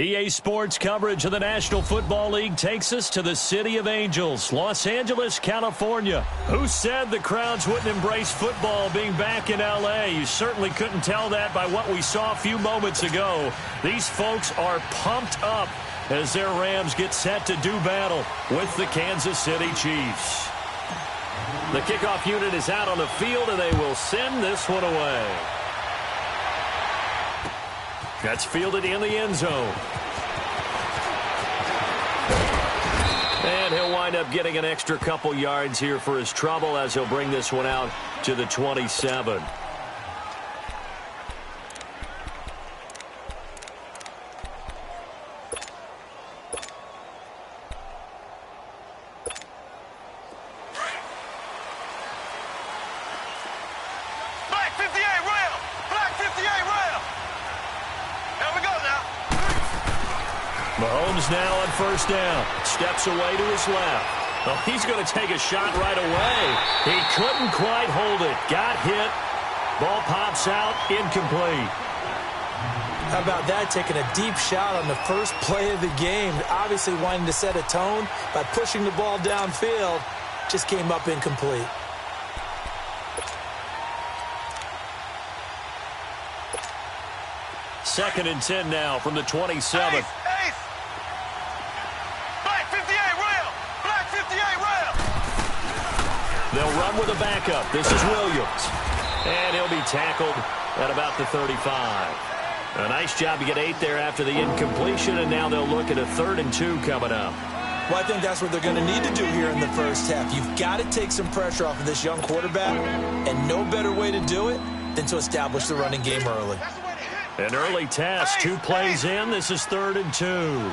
EA Sports coverage of the National Football League takes us to the City of Angels, Los Angeles, California. Who said the crowds wouldn't embrace football being back in L.A.? You certainly couldn't tell that by what we saw a few moments ago. These folks are pumped up as their Rams get set to do battle with the Kansas City Chiefs. The kickoff unit is out on the field, and they will send this one away. That's fielded in the end zone. And he'll wind up getting an extra couple yards here for his trouble as he'll bring this one out to the 27. Mahomes now on first down. Steps away to his left. Oh, he's going to take a shot right away. He couldn't quite hold it. Got hit. Ball pops out. Incomplete. How about that, taking a deep shot on the first play of the game. Obviously wanting to set a tone by pushing the ball downfield. Just came up incomplete. Second and 10 now from the 27. They'll run with a backup. This is Williams. And he'll be tackled at about the 35. A nice job to get 8 there after the incompletion, and now they'll look at a 3rd and 2 coming up. Well, I think that's what they're going to need to do here in the first half. You've got to take some pressure off of this young quarterback, and no better way to do it than to establish the running game early. An early test. 2 plays in. This is 3rd and 2.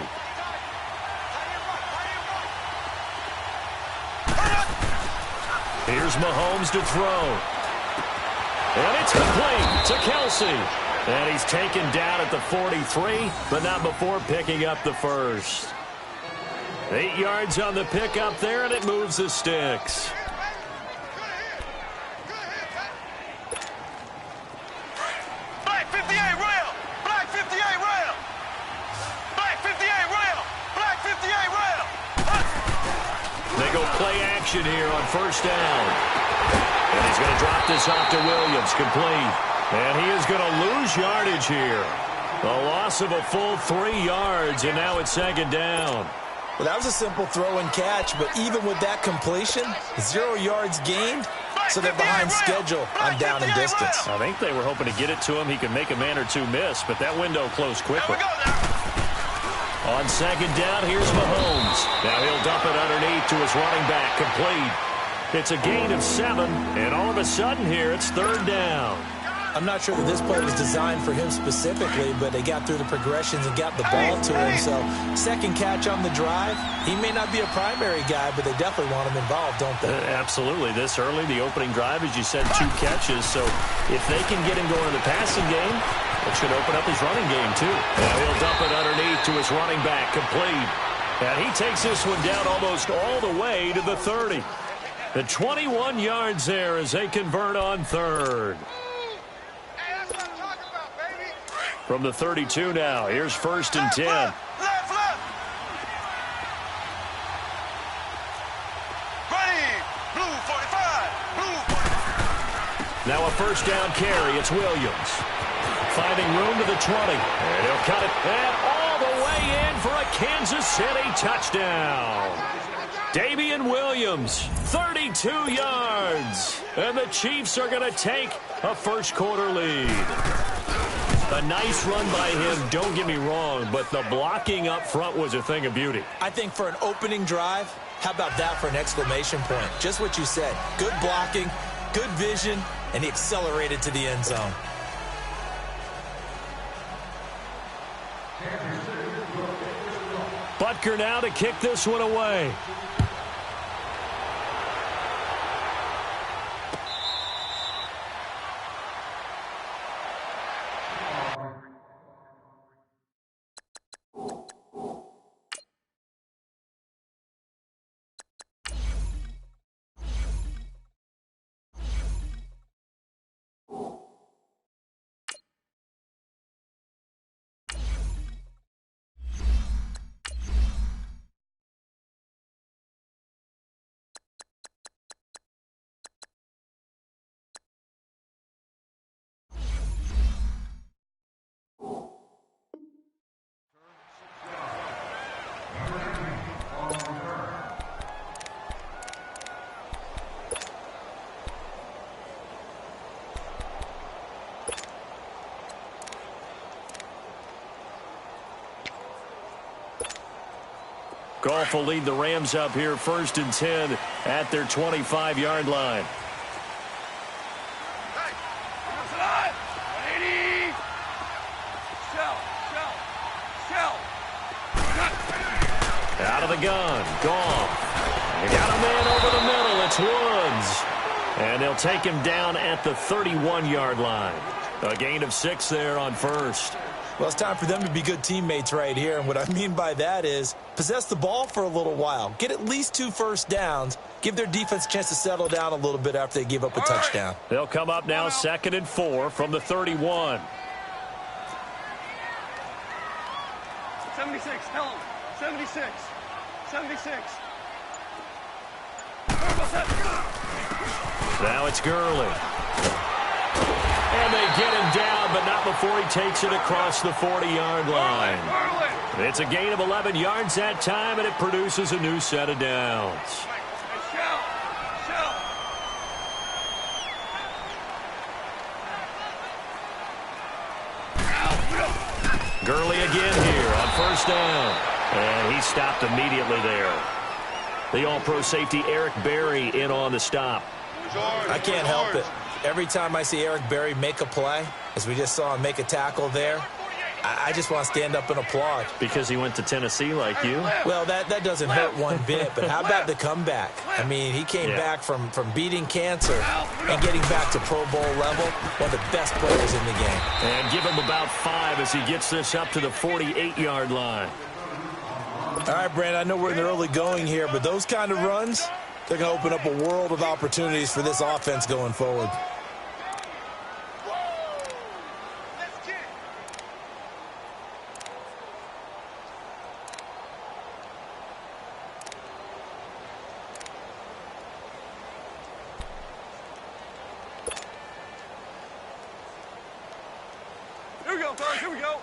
Here's Mahomes to throw. And it's complete to Kelsey. And he's taken down at the 43, but not before picking up the first. 8 yards on the pickup there, and it moves the sticks. Black 58 rail! Black 58 rail! Black 58 rail! Black 58 rail! They go play action here on first down. And he's going to drop this off to Williams, complete. And he is going to lose yardage here. A loss of a full 3 yards, and now it's 2nd down. Well, that was a simple throw and catch, but even with that completion, 0 yards gained, so they're behind schedule on down and distance. I think they were hoping to get it to him. He could make a man or two miss, but that window closed quickly. On 2nd down, here's Mahomes. Now he'll dump it underneath to his running back, complete. It's a gain of 7, and all of a sudden here, it's 3rd down. I'm not sure that this play was designed for him specifically, but they got through the progressions and got the ball to him. So, second catch on the drive. He may not be a primary guy, but they definitely want him involved, don't they? Absolutely. This early, the opening drive, as you said, 2 catches. So, if they can get him going in the passing game, it should open up his running game, too. Now he'll dump it underneath to his running back, complete. And he takes this one down almost all the way to the 30. The 21 yards there as they convert on 3rd. From the 32 now, here's 1st and 10. Left. Ready. Blue 45. Blue 45. Now a first down carry. It's Williams. Finding room to the 20. And he'll cut it. And all the way in for a Kansas City touchdown. Damian Williams, 32 yards. And the Chiefs are going to take a first-quarter lead. A nice run by him, don't get me wrong, but the blocking up front was a thing of beauty. I think for an opening drive, how about that for an exclamation point? Just what you said. Good blocking, good vision, and he accelerated to the end zone. Butker now to kick this one away. Goff will lead the Rams up here 1st and 10 at their 25-yard line. Out of the gun, Goff. They got a man over the middle. It's Woods. And they'll take him down at the 31-yard line. A gain of 6 there on 1st. Well, it's time for them to be good teammates right here. And what I mean by that is possess the ball for a little while. Get at least 2 first downs. Give their defense a chance to settle down a little bit after they give up a touchdown. They'll come up now 2nd and 4 from the 31. 76, tell him. 76. 76. Now it's Gurley. And they get him down, but not before he takes it across the 40-yard line. It's a gain of 11 yards that time, and it produces a new set of downs. Gurley again here on 1st down. And he stopped immediately there. The All-Pro safety Eric Berry in on the stop. I can't help it. Every time I see Eric Berry make a play, as we just saw him make a tackle there, I just want to stand up and applaud. Because he went to Tennessee like you? Well, that doesn't hurt one bit, but how about the comeback? I mean, he came back from beating cancer and getting back to Pro Bowl level, one of the best players in the game. And give him about 5 as he gets this up to the 48-yard line. All right, Brandon, I know we're in the early going here, but those kind of runs, they're going to open up a world of opportunities for this offense going forward. Here we go, fellas, here we go.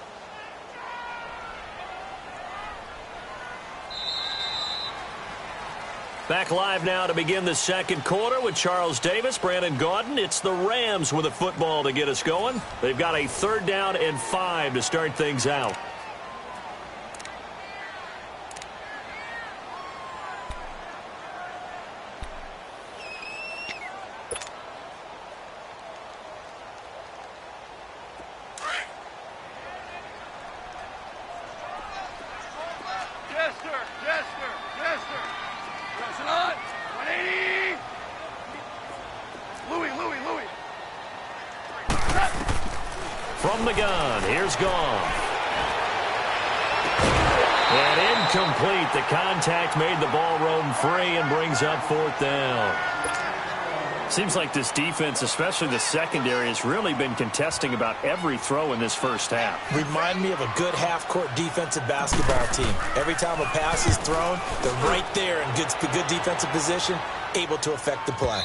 Back live now to begin the 2nd quarter with Charles Davis, Brandon Gaudin. It's the Rams with a football to get us going. They've got a 3rd down and 5 to start things out. From the gun, here's Goff. And incomplete. The contact made the ball roam free and brings up 4th down. Seems like this defense, especially the secondary, has really been contesting about every throw in this first half. Remind me of a good half-court defensive basketball team. Every time a pass is thrown, they're right there in good defensive position, able to affect the play.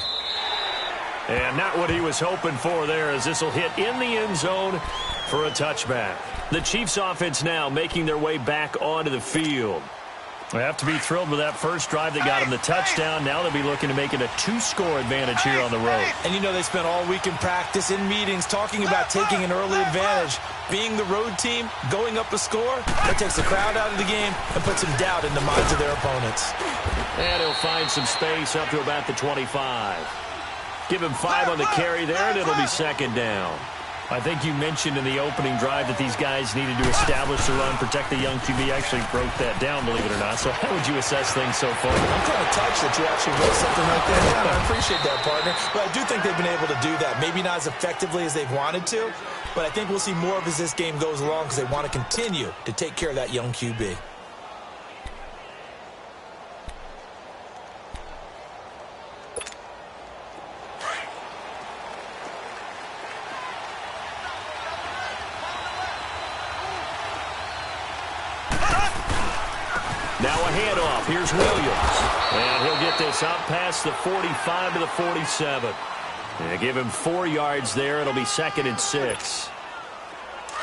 And not what he was hoping for there, as this will hit in the end zone for a touchback. The Chiefs offense now making their way back onto the field. They have to be thrilled with that first drive that got them the touchdown. Now they'll be looking to make it a 2-score advantage here on the road. And you know they spent all week in practice, in meetings, talking about taking an early advantage. Being the road team, going up a score, that takes the crowd out of the game and puts some doubt in the minds of their opponents. And he'll find some space up to about the 25. Give him 5 on the carry there, and it'll be 2nd down. I think you mentioned in the opening drive that these guys needed to establish the run, protect the young QB. I actually wrote that down, believe it or not. So how would you assess things so far? I'm kind of touched that you actually wrote something like that down. I appreciate that, partner. But I do think they've been able to do that. Maybe not as effectively as they've wanted to, but I think we'll see more of as this game goes along because they want to continue to take care of that young QB. Now a handoff. Here's Williams. And he'll get this out past the 45 to the 47. And give him 4 yards there. It'll be 2nd and 6.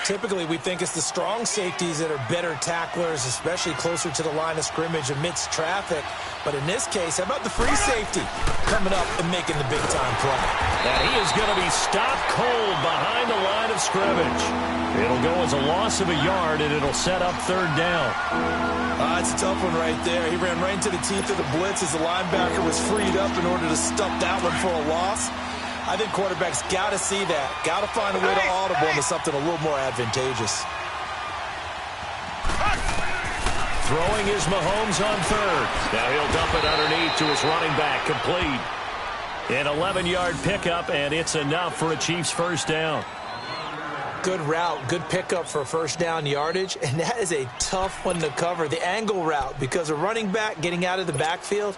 Typically, we think it's the strong safeties that are better tacklers, especially closer to the line of scrimmage amidst traffic. But in this case, how about the free safety coming up and making the big-time play? And he is going to be stopped cold behind the line of scrimmage. It'll go as a loss of a yard, and it'll set up third down. It's a tough one right there. He ran right into the teeth of the blitz as the linebacker was freed up in order to stop that one for a loss. I think quarterbacks got to see that. Got to find a way to audible into something a little more advantageous. Throwing is Mahomes on third. Now he'll dump it underneath to his running back, complete. An 11-yard pickup, and it's enough for a Chiefs first down. Good route, good pickup for first down yardage, and that is a tough one to cover, the angle route, because a running back getting out of the backfield,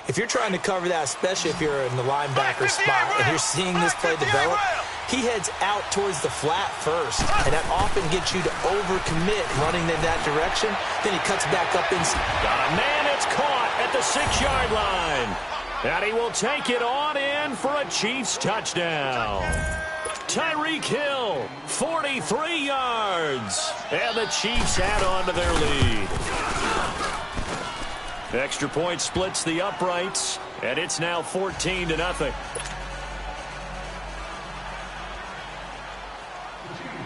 if you're trying to cover that, especially if you're in the linebacker spot and you're seeing this play develop, he heads out towards the flat first, and that often gets you to overcommit running in that direction. Then he cuts back up inside. Got a man, it's caught at the 6-yard line. And he will take it on in for a Chiefs touchdown. Tyreek Hill, 43 yards. And the Chiefs add on to their lead. Extra point splits the uprights, and it's now 14-0.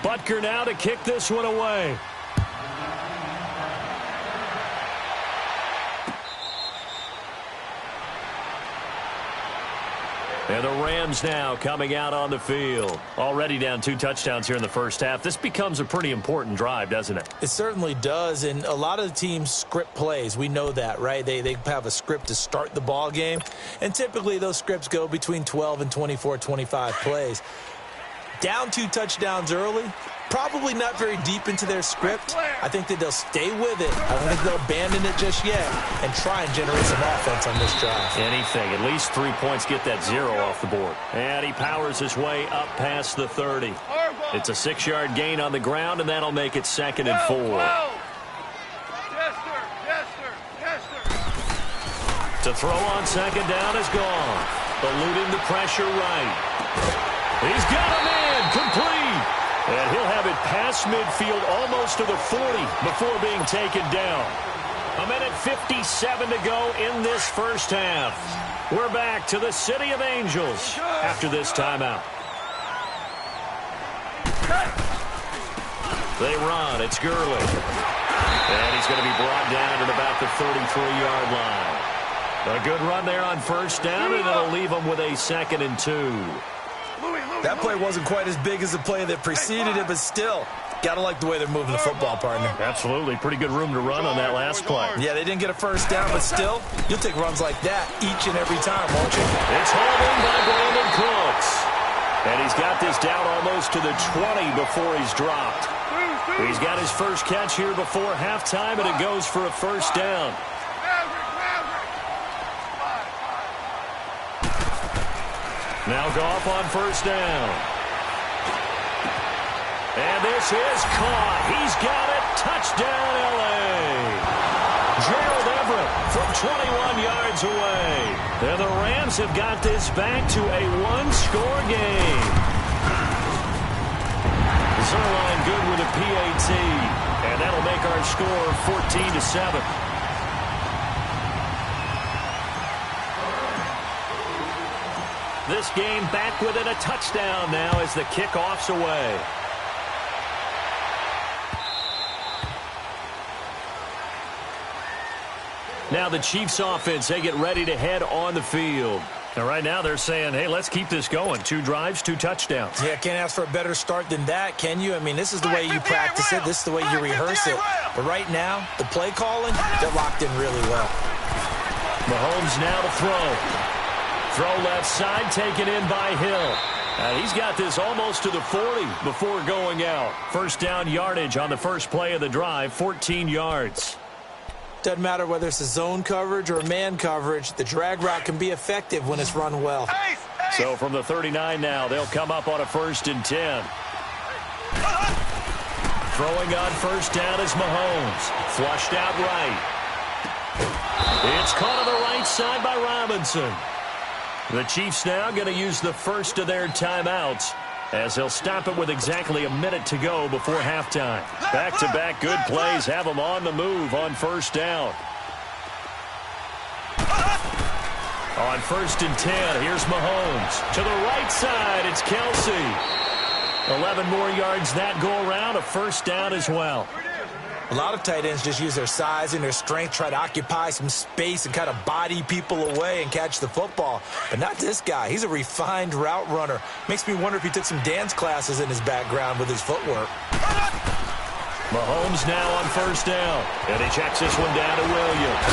Butker now to kick this one away. And the Rams now coming out on the field. Already down 2 touchdowns here in the first half. This becomes a pretty important drive, doesn't it? It certainly does, and a lot of the teams script plays. We know that, right? They have a script to start the ball game, and typically those scripts go between 12 and 24, 25 plays. Down 2 touchdowns early, probably not very deep into their script. I think that they'll stay with it. I don't think they'll abandon it just yet and try and generate some offense on this drive. Anything. At least 3 points, get that 0 off the board. And he powers his way up past the 30. It's a 6-yard gain on the ground, and that'll make it 2nd and 4. Yes, sir. Yes, sir. Yes, sir. To throw on 2nd down is gone. Eluding the pressure right. He's got a man, complete. And he'll have it past midfield almost to the 40 before being taken down. 1:57 to go in this first half. We're back to the City of Angels after this timeout. They run. It's Gurley. And he's going to be brought down at about the 33-yard line. A good run there on first down, and it'll leave them with a 2nd and 2. That play wasn't quite as big as the play that preceded it, but still, got to like the way they're moving the football, partner. Absolutely. Pretty good room to run on that last play. Yeah, they didn't get a first down, but still, you'll take runs like that each and every time, won't you? It's hauled in by Brandon Cooks. And he's got this down almost to the 20 before he's dropped. He's got his first catch here before halftime, and it goes for a first down. Now Goff on first down. And this is caught. He's got it. Touchdown, L.A. Gerald Everett from 21 yards away. And the Rams have got this back to a 1-score game. Zerline good with a PAT. And that'll make our score 14-7. This game back within a touchdown now as the kickoff's away. Now the Chiefs offense, they get ready to head on the field. And right now they're saying, hey, let's keep this going. 2 drives, 2 touchdowns. Yeah, can't ask for a better start than that, can you? I mean, this is the way you practice it. This is the way you rehearse it. But right now, the play calling, they're locked in really well. Mahomes now to throw. Throw left side, taken in by Hill. And he's got this almost to the 40 before going out. First down yardage on the first play of the drive, 14 yards. Doesn't matter whether it's a zone coverage or man coverage, the drag route can be effective when it's run well. So from the 39 now, they'll come up on a 1st and 10. Throwing on first down is Mahomes. Flushed out right. It's caught on the right side by Robinson. The Chiefs now going to use the first of their timeouts as they'll stop it with exactly a minute to go before halftime. Back-to-back good plays have them on the move on first down. On 1st and 10, here's Mahomes. To the right side, it's Kelsey. 11 more yards that go around, a first down as well. A lot of tight ends just use their size and their strength, try to occupy some space and kind of body people away and catch the football. But not this guy. He's a refined route runner. Makes me wonder if he took some dance classes in his background with his footwork. Mahomes now on first down. And he checks this one down to Williams.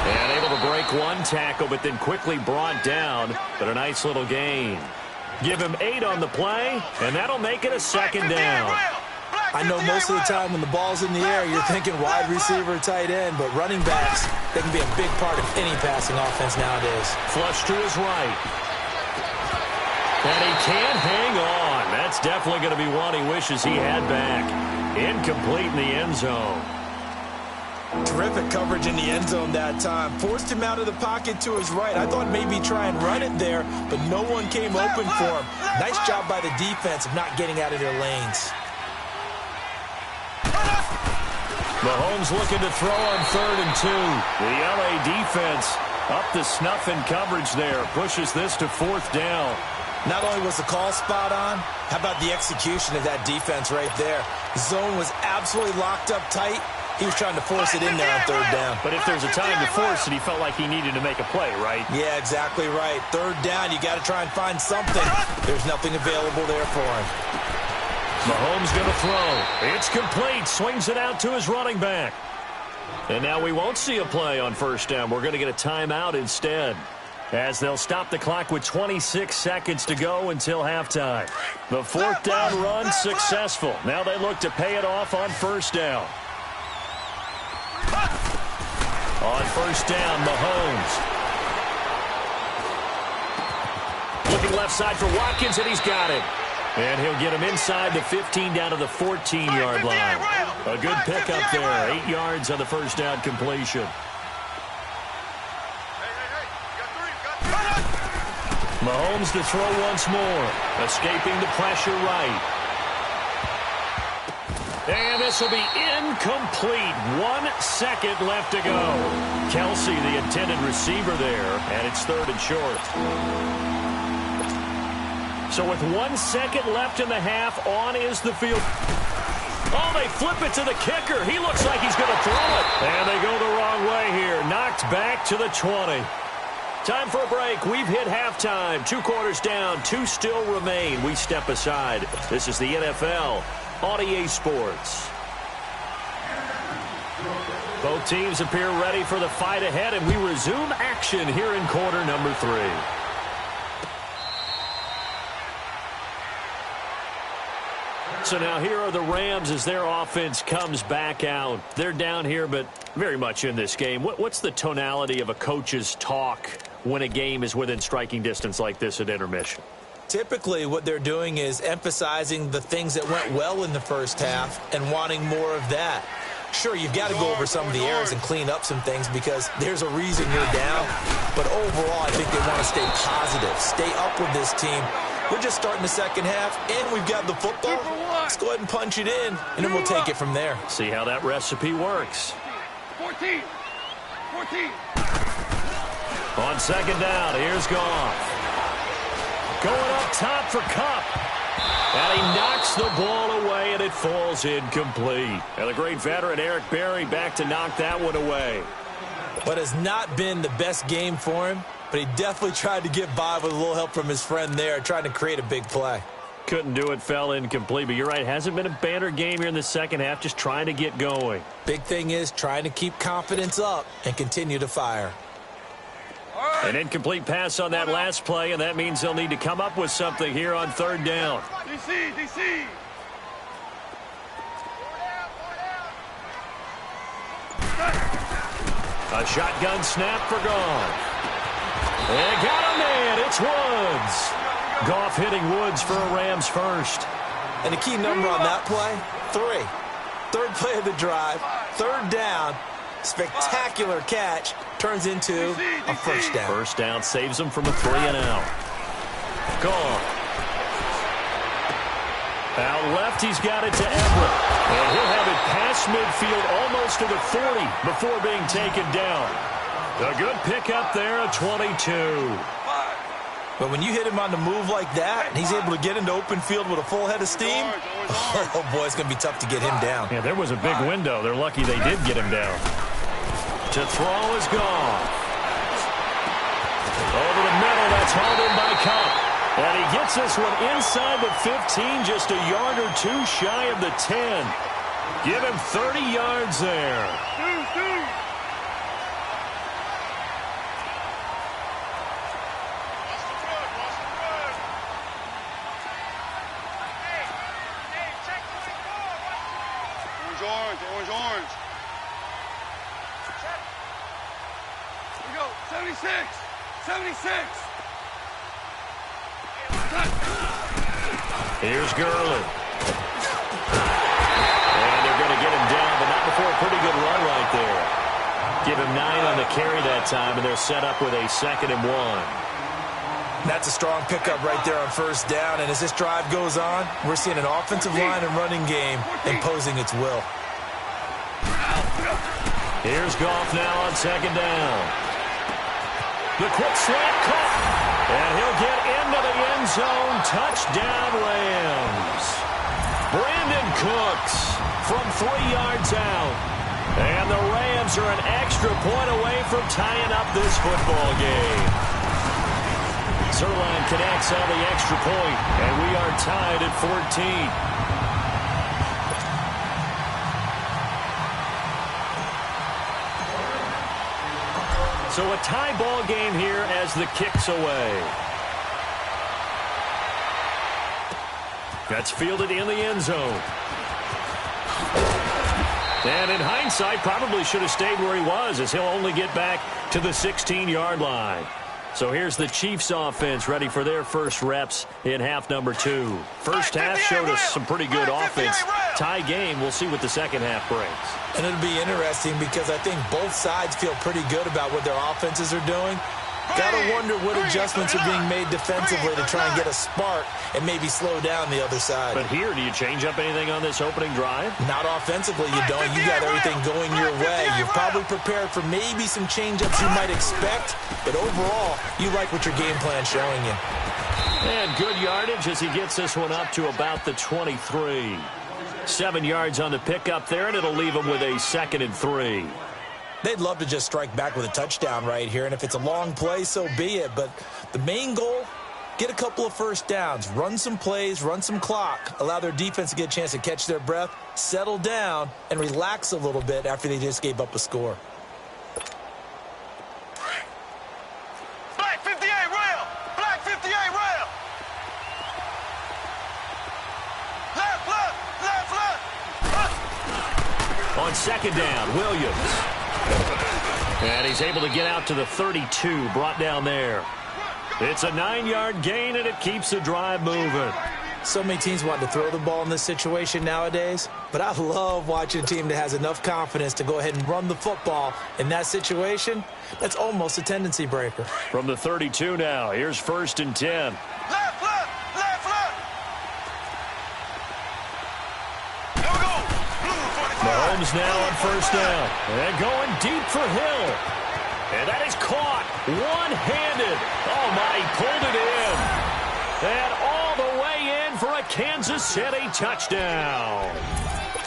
And able to break one tackle, but then quickly brought down. But a nice little gain. Give him 8 on the play, and that'll make it a second down. I know most of the time when the ball's in the air, you're thinking wide receiver, tight end, but running backs, they can be a big part of any passing offense nowadays. Flush to his right. And he can't hang on. That's definitely going to be one he wishes he had back. Incomplete in the end zone. Terrific coverage in the end zone that time. Forced him out of the pocket to his right. I thought maybe try and run it there, but no one came open for him. Nice job by the defense of not getting out of their lanes. Mahomes looking to throw on 3rd and 2. The LA defense up to snuff in coverage there. Pushes this to 4th down. Not only was the call spot on, how about the execution of that defense right there? The zone was absolutely locked up tight. He was trying to force it in there on 3rd down. But if there's a time to force it, he felt like he needed to make a play, right? Yeah, exactly right. 3rd down, you got to try and find something. There's nothing available there for him. Mahomes going to throw. It's complete. Swings it out to his running back. And now we won't see a play on first down. We're going to get a timeout instead, as they'll stop the clock with 26 seconds to go until halftime. The 4th down run successful. Now they look to pay it off on first down. On first down, Mahomes. Looking left side for Watkins, and he's got it. And he'll get him inside the 15 down to the 14-yard line. A good pickup there. 8 yards on the first down completion. Mahomes to throw once more. Escaping the pressure right. And this will be incomplete. 1 second left to go. Kelsey, the intended receiver there, and it's 3rd and short. So with 1 second left in the half, on is the field. Oh, they flip it to the kicker. He looks like he's going to throw it. And they go the wrong way here. Knocked back to the 20. Time for a break. We've hit halftime. 2 quarters down. 2 still remain. We step aside. This is the NFL on EA Sports. Both teams appear ready for the fight ahead, and we resume action here in quarter number 3. So now here are the Rams as their offense comes back out. They're down here, but very much in this game. What's the tonality of a coach's talk when a game is within striking distance like this at intermission? Typically, what they're doing is emphasizing the things that went well in the first half and wanting more of that. Sure, you've got to go over some of the errors and clean up some things because there's a reason you're down. But overall, I think they want to stay positive, stay up with this team. We're just starting the second half, and we've got the football. Let's go ahead and punch it in, and then we'll take it from there. See how that recipe works. 14. On second down, here's Goff. Going up top for Kupp. And he knocks the ball away, and it falls incomplete. And the great veteran Eric Berry back to knock that one away. But has not been the best game for him, but he definitely tried to get by with a little help from his friend there, trying to create a big play. Couldn't do it, fell incomplete. But you're right, hasn't been a banner game here in the second half, just trying to get going. Big thing is trying to keep confidence up and continue to fire. An incomplete pass on that last play, and that means they'll need to come up with something here on third down. DC. A shotgun snap for Goff. And got a man. It's Woods. Goff hitting Woods for a Rams first. And the key number on that play, 3. Third play of the drive, third down, spectacular catch, turns into a first down. First down saves them from a 3-and-out. Goff. Out left, he's got it to Everett. And he'll have it past midfield almost to the 40 before being taken down. A good pickup there, a 22. But when you hit him on the move like that, and he's able to get into open field with a full head of steam, oh, boy, it's going to be tough to get him down. Yeah, there was a big window. They're lucky they did get him down. To throw is gone. Over the middle, that's hauled in by Cup. And he gets this one inside the 15, just a yard or two shy of the 10. Give him 30 yards there. Orange. Here we go. 76. 76. Here's Gurley. And they're going to get him down, but not before a pretty good run right there. Give him 9 on the carry that time, and they're set up with a 2nd and 1. That's a strong pickup right there on first down, and as this drive goes on, we're seeing an offensive line and running game imposing its will. Here's Goff now on 2nd down. The quick slant caught. And he'll get into the end zone. Touchdown, Rams. Brandon Cooks from 3 yards out. And the Rams are an extra point away from tying up this football game. Zerline connects on the extra point, and we are tied at 14. So a tie ball game here as the kick's away. That's fielded in the end zone. And in hindsight, probably should have stayed where he was, as he'll only get back to the 16-yard line. So here's the Chiefs offense ready for their first reps in half number 2. First half showed us some pretty good offense. Tie game, we'll see what the second half brings. And it'll be interesting because I think both sides feel pretty good about what their offenses are doing. Got to wonder what adjustments are being made defensively to try and get a spark and maybe slow down the other side. But here, do you change up anything on this opening drive? Not offensively, you don't. You got everything going your way. You're probably prepared for maybe some change-ups you might expect, but overall, you like what your game plan's showing you. And good yardage as he gets this one up to about the 23. 7 yards on the pickup there, and it'll leave him with a 2nd and 3. They'd love to just strike back with a touchdown right here, and if it's a long play, so be it. But the main goal, get a couple of first downs, run some plays, run some clock, allow their defense to get a chance to catch their breath, settle down, and relax a little bit after they just gave up a score. Black 58 rail! Black 58 rail! Left! On 2nd down, Williams. And he's able to get out to the 32, brought down there. It's a 9-yard gain, and it keeps the drive moving. So many teams want to throw the ball in this situation nowadays, but I love watching a team that has enough confidence to go ahead and run the football. In that situation, that's almost a tendency breaker. From the 32 now, here's 1st and 10. Left! There we go! Mahomes now on 1st down. And going deep for Hill. And that is caught one-handed. Oh, my, he pulled it in. And all the way in for a Kansas City touchdown.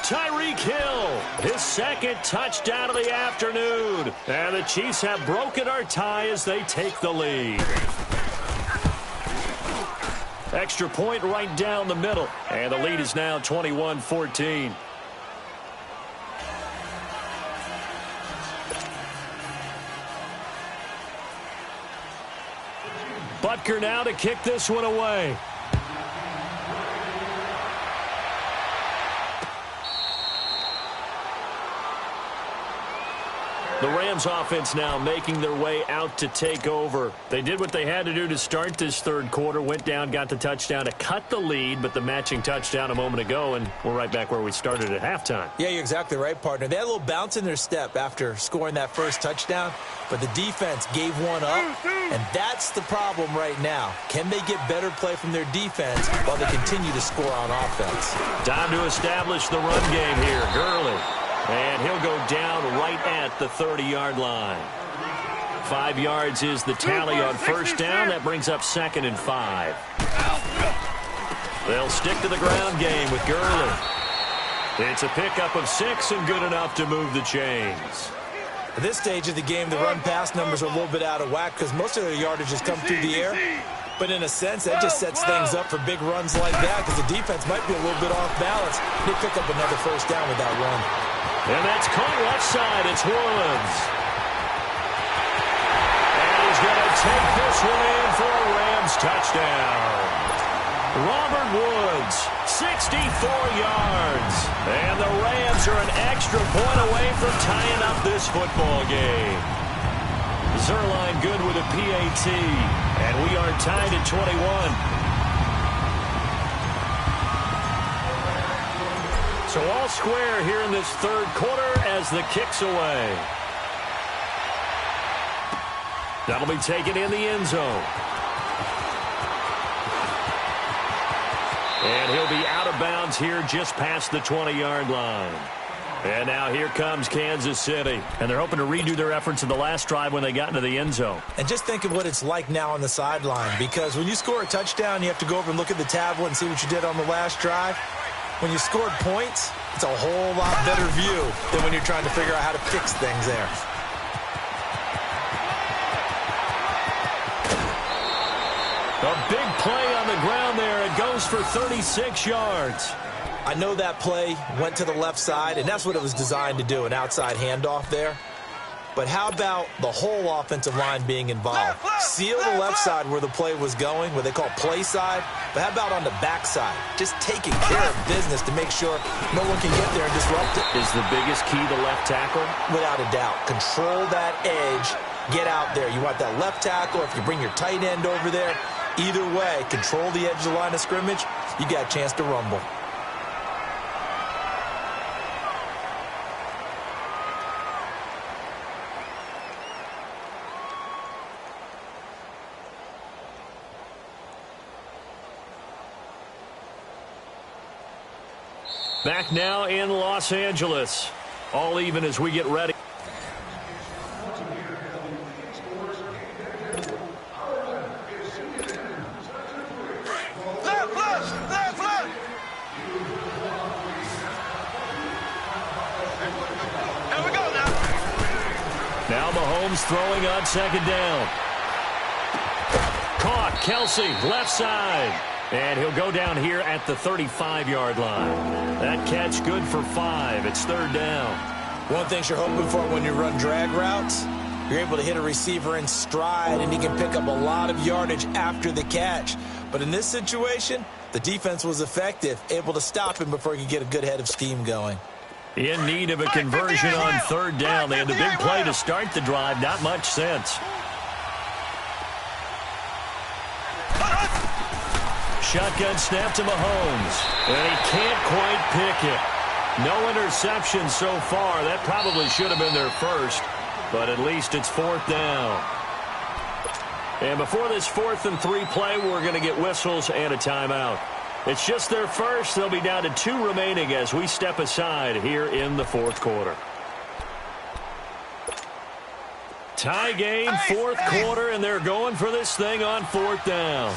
Tyreek Hill, his 2nd touchdown of the afternoon. And the Chiefs have broken our tie as they take the lead. Extra point right down the middle. And the lead is now 21-14. Butker now to kick this one away. The Rams offense now making their way out to take over. They did what they had to do to start this third quarter, went down, got the touchdown to cut the lead, but the matching touchdown a moment ago, and we're right back where we started at halftime. Yeah, you're exactly right, partner. They had a little bounce in their step after scoring that first touchdown, but the defense gave one up, and that's the problem right now. Can they get better play from their defense while they continue to score on offense? Time to establish the run game here. Gurley. And he'll go down right at the 30-yard line. 5 yards is the tally on first down. That brings up 2nd and 5. They'll stick to the ground game with Gurley. It's a pickup of 6 and good enough to move the chains. At this stage of the game, the run-pass numbers are a little bit out of whack because most of their yardage has come through the air. But in a sense, that just sets things up for big runs like that because the defense might be a little bit off balance. They pick up another first down with that run. And that's caught left side. It's Woods. And he's going to take this one in for a Rams touchdown. Robert Woods, 64 yards. And the Rams are an extra point away from tying up this football game. Zerline good with a PAT. And we are tied at 21. So all square here in this third quarter as the kick's away. That'll be taken in the end zone. And he'll be out of bounds here just past the 20-yard line. And now here comes Kansas City. And they're hoping to redo their efforts in the last drive when they got into the end zone. And just think of what it's like now on the sideline. Because when you score a touchdown, you have to go over and look at the tablet and see what you did on the last drive. When you scored points, it's a whole lot better view than when you're trying to figure out how to fix things there. A big play on the ground there. It goes for 36 yards. I know that play went to the left side, and that's what it was designed to do, an outside handoff there. But how about the whole offensive line being involved? Seal the left side where the play was going, what they call play side. But how about on the back side? Just taking care of business to make sure no one can get there and disrupt it. Is the biggest key the left tackle? Without a doubt. Control that edge. Get out there. You want that left tackle. If you bring your tight end over there, either way, control the edge of the line of scrimmage, you got a chance to rumble. Back now in Los Angeles. All even as we get ready. Now Mahomes throwing on second down. Caught. Kelsey, left side. And he'll go down here at the 35-yard line. That catch good for 5. It's third down. One thing you're hoping for when you run drag routes, you're able to hit a receiver in stride, and he can pick up a lot of yardage after the catch. But in this situation, the defense was effective, able to stop him before he could get a good head of steam going. In need of a conversion on third down. They had the big play to start the drive. Not much sense. Shotgun snap to Mahomes. And he can't quite pick it. No interception so far. That probably should have been their first. But at least it's fourth down. And before this 4th and 3 play, we're going to get whistles and a timeout. It's just their first. They'll be down to 2 remaining as we step aside here in the fourth quarter. Tie game, fourth quarter, and they're going for this thing on fourth down.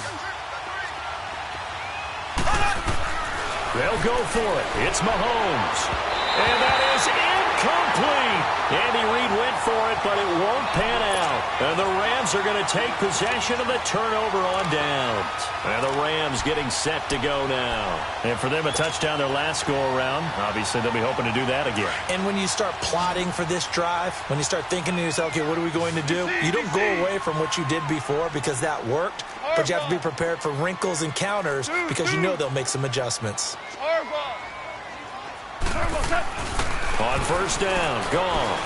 They'll go for it. It's Mahomes. And that is incomplete. Andy Reid went for it, but it won't pan out. And the Rams are going to take possession of the turnover on downs. And the Rams getting set to go now. And for them, a touchdown their last go-around. Obviously, they'll be hoping to do that again. And when you start plotting for this drive, when you start thinking to yourself, okay, what are we going to do? You don't go away from what you did before because that worked. But you have to be prepared for wrinkles and counters because you know they'll make some adjustments. On first down, gone.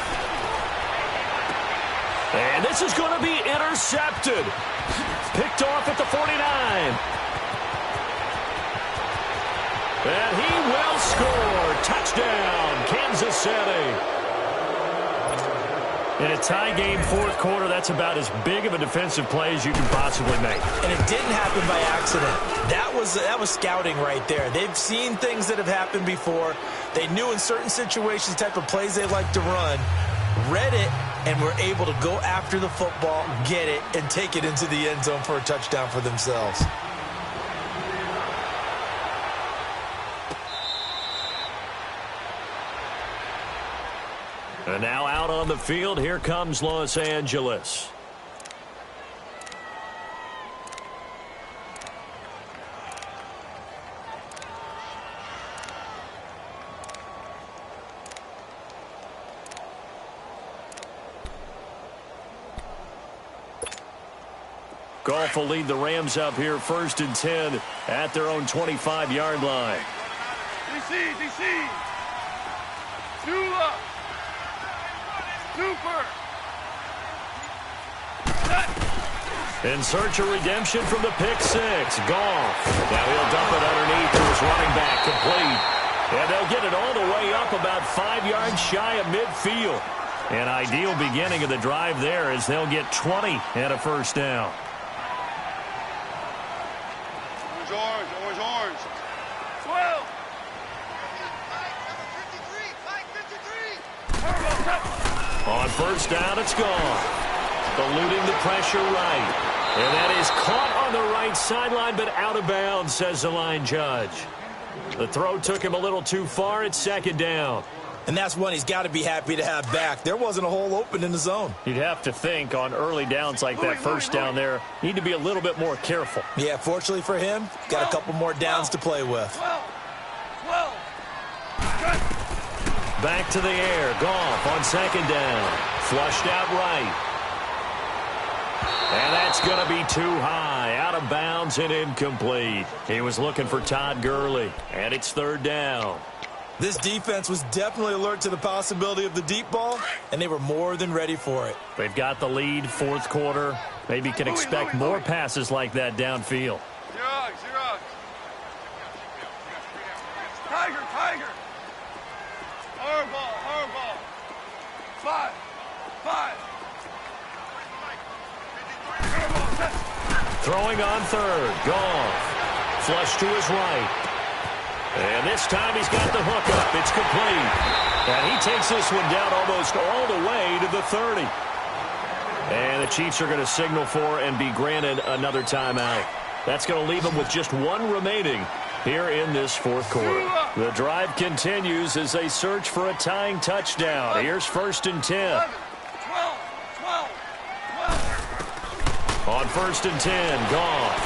And this is going to be intercepted. Picked off at the 49. And he will score. Touchdown, Kansas City. In a tie game fourth quarter, that's about as big of a defensive play as you can possibly make. And it didn't happen by accident. That was scouting right there. They've seen things that have happened before. They knew in certain situations the type of plays they like to run, read it, and were able to go after the football, get it, and take it into the end zone for a touchdown for themselves. And now out on the field, here comes Los Angeles. Goff will lead the Rams up here, 1st and 10 at their own 25-yard line. DC. Tula. Super. In search of redemption from the pick six. Goff. Now he'll dump it underneath to his running back, complete. And they'll get it all the way up about 5 yards shy of midfield. An ideal beginning of the drive there as they'll get 20 and a first down. Orange. 12. On first down, it's gone. Eluding the pressure right. And that is caught on the right sideline, but out of bounds, says the line judge. The throw took him a little too far. It's 2nd down. And that's one he's got to be happy to have back. There wasn't a hole open in the zone. You'd have to think on early downs like that first down there, need to be a little bit more careful. Yeah, fortunately for him, got a couple more downs to play with. 12. Back to the air. Goff on 2nd down. Flushed out right. And that's going to be too high. Out of bounds and incomplete. He was looking for Todd Gurley. And it's 3rd down. This defense was definitely alert to the possibility of the deep ball, and they were more than ready for it. They've got the lead, 4th quarter. Maybe can expect more passes like that downfield. Xerox. Tiger. Hardball. 5. Throwing on 3rd. Goff. Flush to his right. And this time he's got the hook up. It's complete. And he takes this one down almost all the way to the 30. And the Chiefs are going to signal for and be granted another timeout. That's going to leave them with just 1 remaining here in this 4th quarter. The drive continues as they search for a tying touchdown. Here's 1st and 10. 12. On 1st and 10, Goff.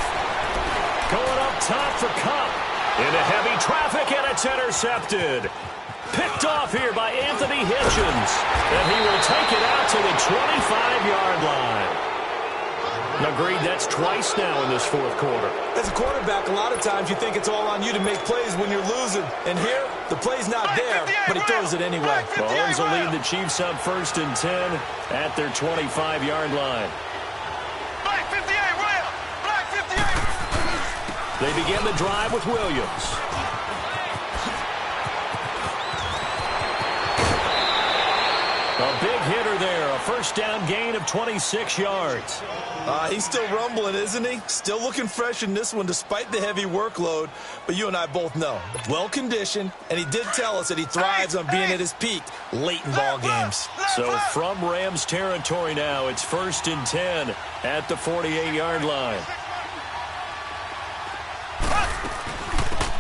Going up top for Cup. Into heavy traffic, and it's intercepted. Picked off here by Anthony Hitchens. And he will take it out to the 25-yard line. Agreed, that's twice now in this 4th quarter. As a quarterback, a lot of times you think it's all on you to make plays when you're losing. And here, the play's not there, but he throws it anyway. Mahomes will lead the Chiefs up 1st and 10 at their 25-yard line. Black 58, rail. Black 58. They begin the drive with Williams. A big hitter there, a first down gain of 26 yards. He's still rumbling, isn't he? Still looking fresh in this one despite the heavy workload. But you and I both know, well-conditioned, and he did tell us that he thrives on being at his peak late in ball games. So from Rams territory now, it's 1st and 10 at the 48-yard line.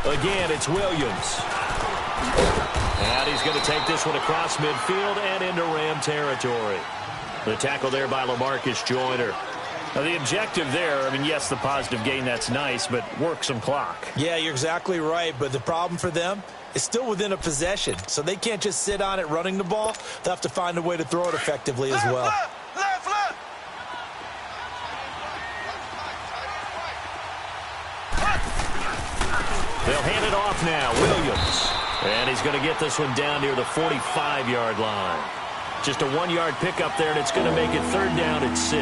Again, it's Williams. And he's going to take this one across midfield and into Ram territory. The tackle there by LaMarcus Joyner. Now, the objective there, I mean, yes, the positive gain, that's nice, but work some clock. Yeah, you're exactly right, but the problem for them is still within a possession, so they can't just sit on it running the ball. They'll have to find a way to throw it effectively as well. Left. They'll hand it off now, Williams. And he's going to get this one down near the 45-yard line. Just a 1-yard pickup there, and it's going to make it third down at 6.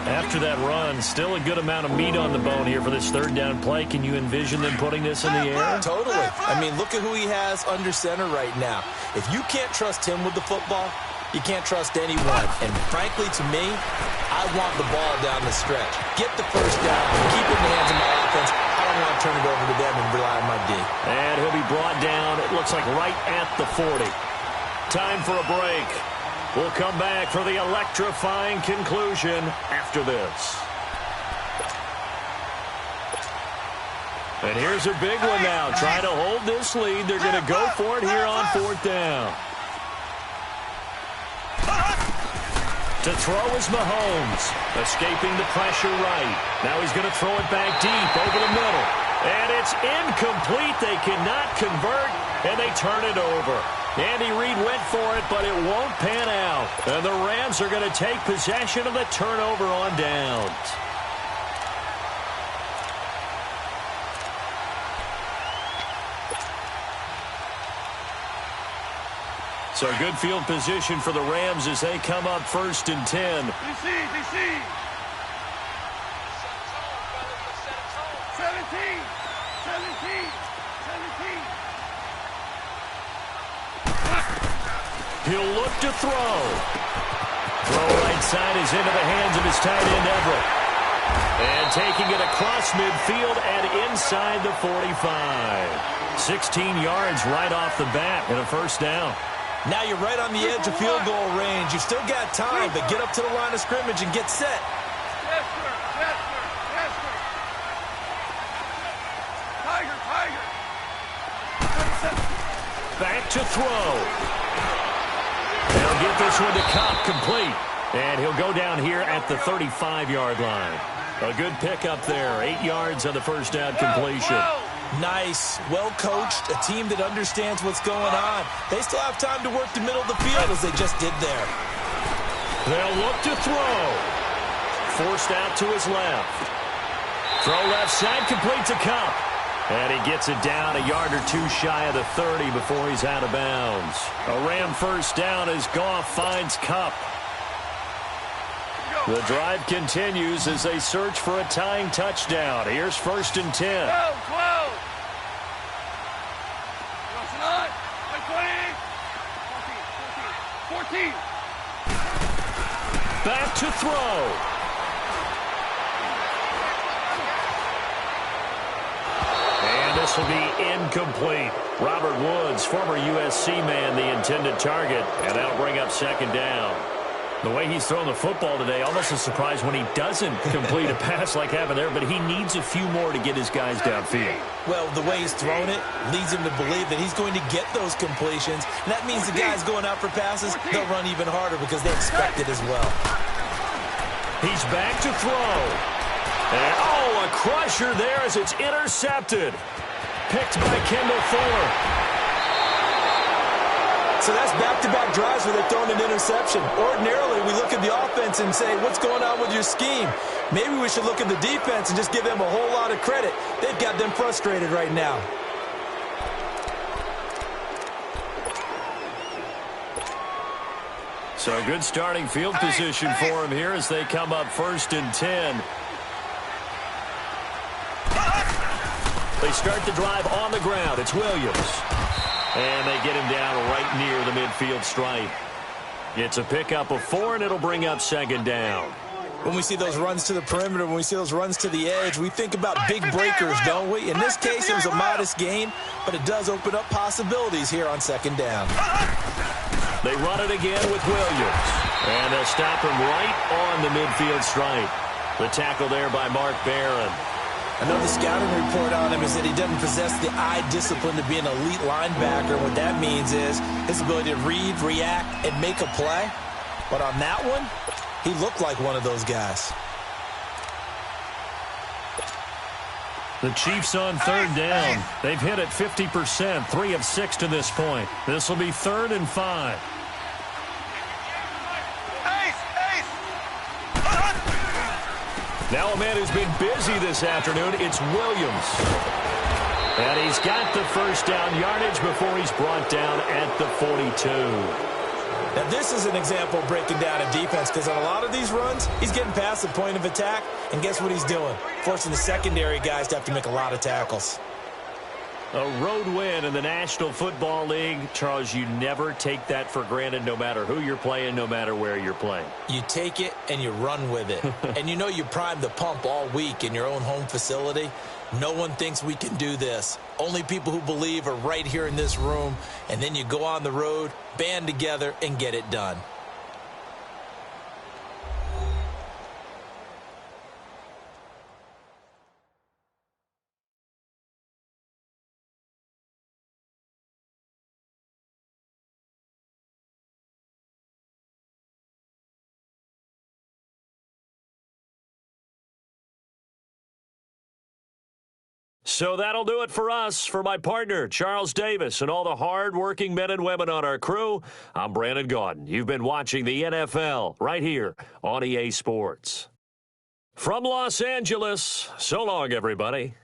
After that run, still a good amount of meat on the bone here for this third down play. Can you envision them putting this in the air? Totally. I mean, look at who he has under center right now. If you can't trust him with the football, you can't trust anyone. And frankly, to me, I want the ball down the stretch. Get the first down, keep it in the hands of my offense. I don't want to turn it over to them and rely on my D. And he'll be brought down, it looks like right at the 40. Time for a break. We'll come back for the electrifying conclusion after this. And here's a big one now. Trying to hold this lead. They're going to go for it here on fourth down. To throw is Mahomes. Escaping the pressure right. Now he's going to throw it back deep over the middle. And it's incomplete. They cannot convert, and they turn it over. Andy Reid went for it, but it won't pan out. And the Rams are going to take possession of the turnover on downs. So good field position for the Rams as they come up first and 10. DC. 17. He'll look to throw. Throw right side is into the hands of his tight end, Everett. And taking it across midfield and inside the 45. 16 yards right off the bat and a first down. Now you're right on the edge of field goal range. You've still got time, but get up to the line of scrimmage and get set. Yes, sir. Tiger. Back to throw. They'll get this one to Kupp, complete. And he'll go down here at the 35-yard line. A good pickup there. 8 yards on the first down completion. Nice. Well coached. A team that understands what's going on. They still have time to work the middle of the field as they just did there. They'll look to throw. Forced out to his left. Throw left side, complete to Kupp. And he gets it down a yard or two shy of the 30 before he's out of bounds. A Ram first down as Goff finds Kupp. The drive continues as they search for a tying touchdown. Here's first and 10. 14. Back to throw. And this will be incomplete. Robert Woods, former USC man, the intended target. And that'll bring up second down. The way he's thrown the football today, almost a surprise when he doesn't complete a pass like happened there, but he needs a few more to get his guys downfield. Well, the way he's thrown it leads him to believe that he's going to get those completions. And that means the guys going out for passes, they'll run even harder because they expect it as well. He's back to throw. And, a crusher there as it's intercepted. Picked by Kendall Fuller. So that's back-to-back drives where they're throwing an interception. Ordinarily, we look at the offense and say, what's going on with your scheme? Maybe we should look at the defense and just give them a whole lot of credit. They've got them frustrated right now. So a good starting field position for him here as they come up first and 10. They start the drive on the ground. It's Williams. And they get him down right near the midfield stripe. It's a pickup of 4, and it'll bring up second down. When we see those runs to the perimeter, when we see those runs to the edge, we think about big breakers, don't we? In this case, it was a modest gain, but it does open up possibilities here on second down. They run it again with Williams. And they'll stop him right on the midfield stripe. The tackle there by Mark Barron. Another scouting report on him is that he doesn't possess the eye discipline to be an elite linebacker. What that means is his ability to read, react, and make a play. But on that one, he looked like one of those guys. The Chiefs on third down. They've hit it 50%, 3 of 6 to this point. This will be 3rd and 5. Now a man who's been busy this afternoon, it's Williams. And he's got the first down yardage before he's brought down at the 42. Now, this is an example of breaking down a defense because on a lot of these runs, he's getting past the point of attack, and guess what he's doing? Forcing the secondary guys to have to make a lot of tackles. A road win in the National Football League. Charles, you never take that for granted no matter who you're playing, no matter where you're playing. You take it and you run with it. And you know you primed the pump all week in your own home facility. No one thinks we can do this. Only people who believe are right here in this room. And then you go on the road, band together, and get it done. So that'll do it for us. For my partner, Charles Davis, and all the hard-working men and women on our crew, I'm Brandon Gaudin. You've been watching the NFL right here on EA Sports. From Los Angeles, so long, everybody.